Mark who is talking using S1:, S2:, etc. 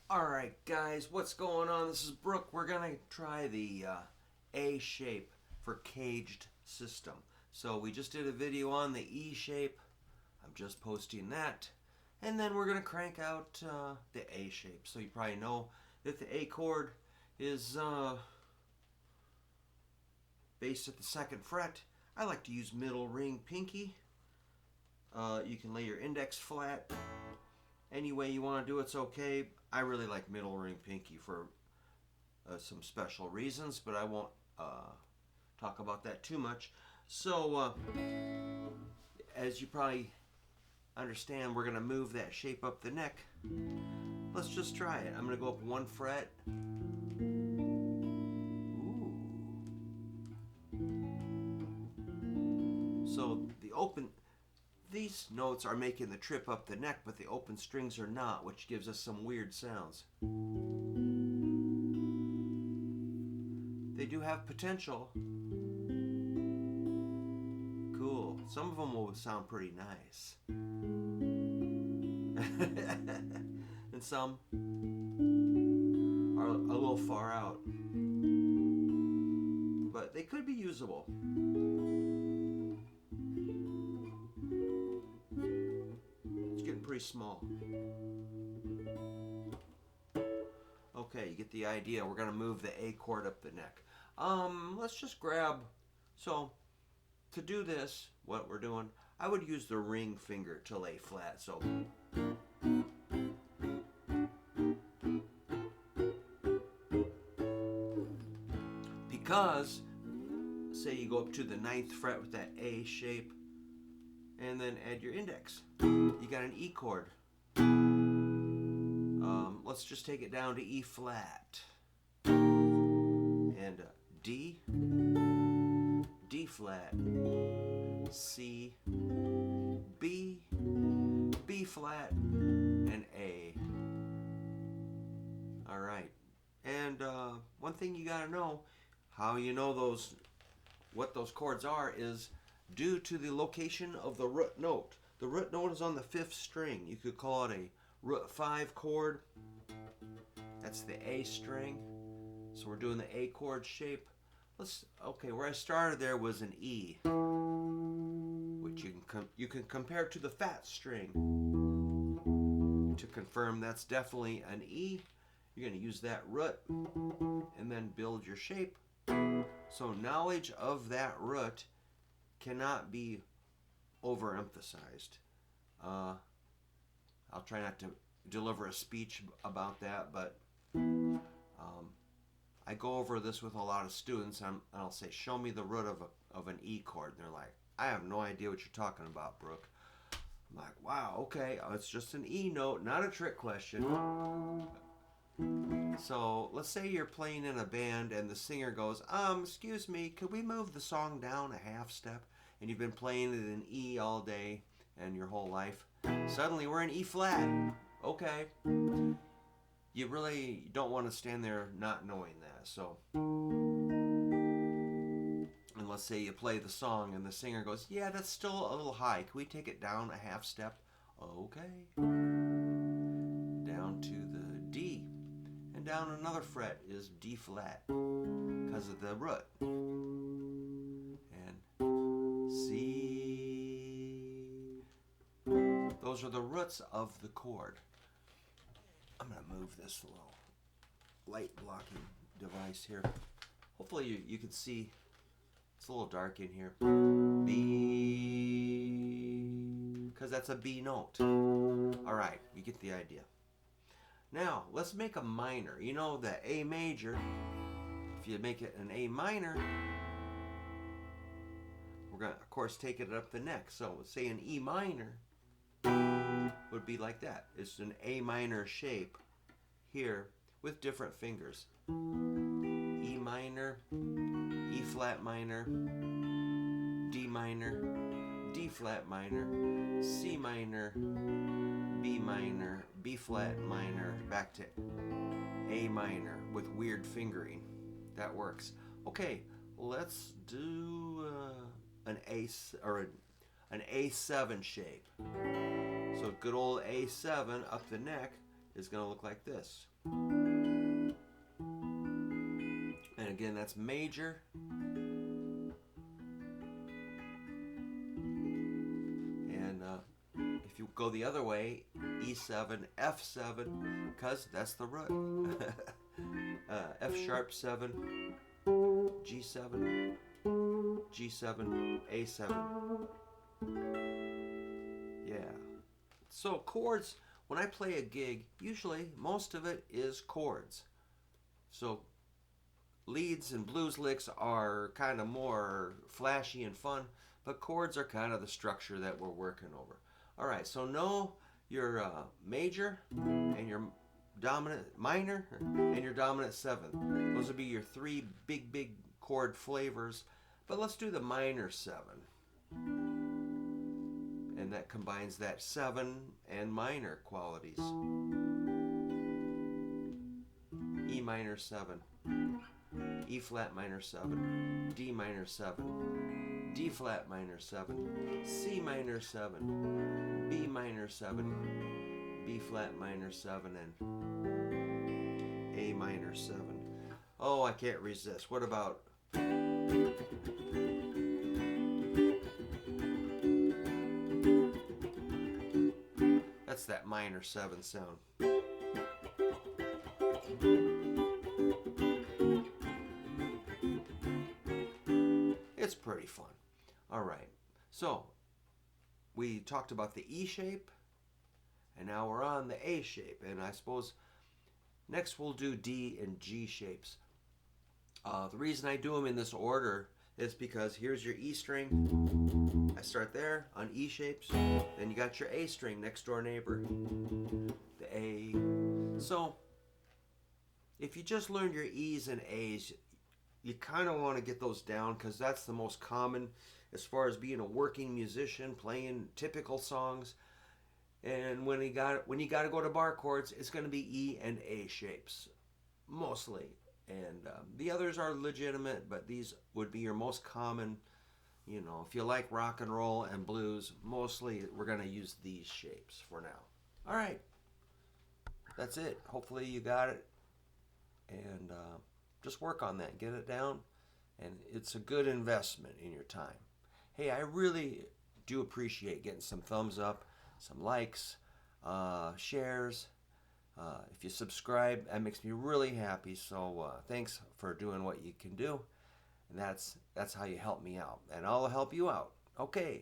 S1: Alright guys, what's going on? This is Brook. We're going to try the A shape for caged system. So we just did a video on the E shape. I'm just posting that. And then we're going to crank out the A shape. So you probably know that the A chord is based at the 2nd fret. I like to use middle ring pinky. You can lay your index flat. Any way you want to do it's okay. I really like middle ring pinky for some special reasons, but I won't talk about that too much. So, as you probably understand, we're going to move that shape up the neck. Let's just try it. I'm going to go up 1 fret. Ooh. So these notes are making the trip up the neck, but the open strings are not, which gives us some weird sounds. They do have potential. Cool. Some of them will sound pretty nice. And some are a little far out. But they could be usable. Pretty small. Okay, you get the idea. We're going to move the A chord up the neck. Let's just grab, so to do this, what we're doing, I would use the ring finger to lay flat. So because say you go up to the 9th fret with that A shape and then add your index. You got an E chord. Let's just take it down to E flat. And D, D flat, C, B, B flat, and A. Alright. And one thing you gotta know, how you know what those chords are is due to the location of the root note. The root note is on the 5th string. You could call it a root 5 chord. That's the A string. So we're doing the A chord shape. Okay, where I started there was an E, which you can compare to the fat string. To confirm that's definitely an E, you're going to use that root and then build your shape. So knowledge of that root cannot be overemphasized. I'll try not to deliver a speech about that, but I go over this with a lot of students, and I'll say, show me the root of an E chord. And they're like, I have no idea what you're talking about, Brooke. I'm like, wow, okay, it's just an E note, not a trick question. So let's say you're playing in a band and the singer goes, excuse me, could we move the song down a half step? And you've been playing it in E all day and your whole life. Suddenly we're in E flat. Okay. You really don't want to stand there not knowing that. So, and let's say you play the song and the singer goes, yeah, that's still a little high. Can we take it down a half step? Okay. Down to the D. And down another fret is D flat because of the root. And C. Those are the roots of the chord. I'm going to move this little light blocking device here. Hopefully you can see. It's a little dark in here. B. Because that's a B note. Alright, you get the idea. Now, let's make a minor. You know the A major, if you make it an A minor, we're going to, of course, take it up the neck. So, say an E minor would be like that. It's an A minor shape here with different fingers. E minor, E flat minor, D minor, D flat minor, C minor, B minor, B flat minor, back to A minor with weird fingering. That works. Okay, let's do an A7 shape. So good old A7 up the neck. is going to look like this. And again, that's major. And if you go the other way, E7, F7, because that's the root. F sharp 7, G7, G7, A7. Yeah. So chords, when I play a gig, usually most of it is chords. So leads and blues licks are kind of more flashy and fun, but chords are kind of the structure that we're working over. All right, so know your major and your dominant minor and your dominant seventh. Those would be your three big chord flavors, but let's do the minor 7. And that combines that 7 and minor qualities. E minor 7, E flat minor 7, D minor 7, D flat minor 7, C minor 7, B minor 7, B flat minor 7, and A minor 7. Oh, I can't resist. What about that's that minor 7 sound. It's pretty fun. All right. So, we talked about the E shape, and now we're on the A shape. And I suppose next we'll do D and G shapes. The reason I do them in this order is because here's your E string. I start there on E shapes. Then you got your A string, next door neighbor. The A. So, if you just learned your E's and A's, you kind of want to get those down because that's the most common as far as being a working musician, playing typical songs. And when you got to go to bar chords, it's going to be E and A shapes, mostly. And the others are legitimate, but these would be your most common. You know, if you like rock and roll and blues, mostly we're going to use these shapes for now. All right. That's it. Hopefully you got it. And just work on that. Get it down. And it's a good investment in your time. Hey, I really do appreciate getting some thumbs up, some likes, shares. If you subscribe, that makes me really happy. So thanks for doing what you can do. And that's how you help me out. And I'll help you out. Okay.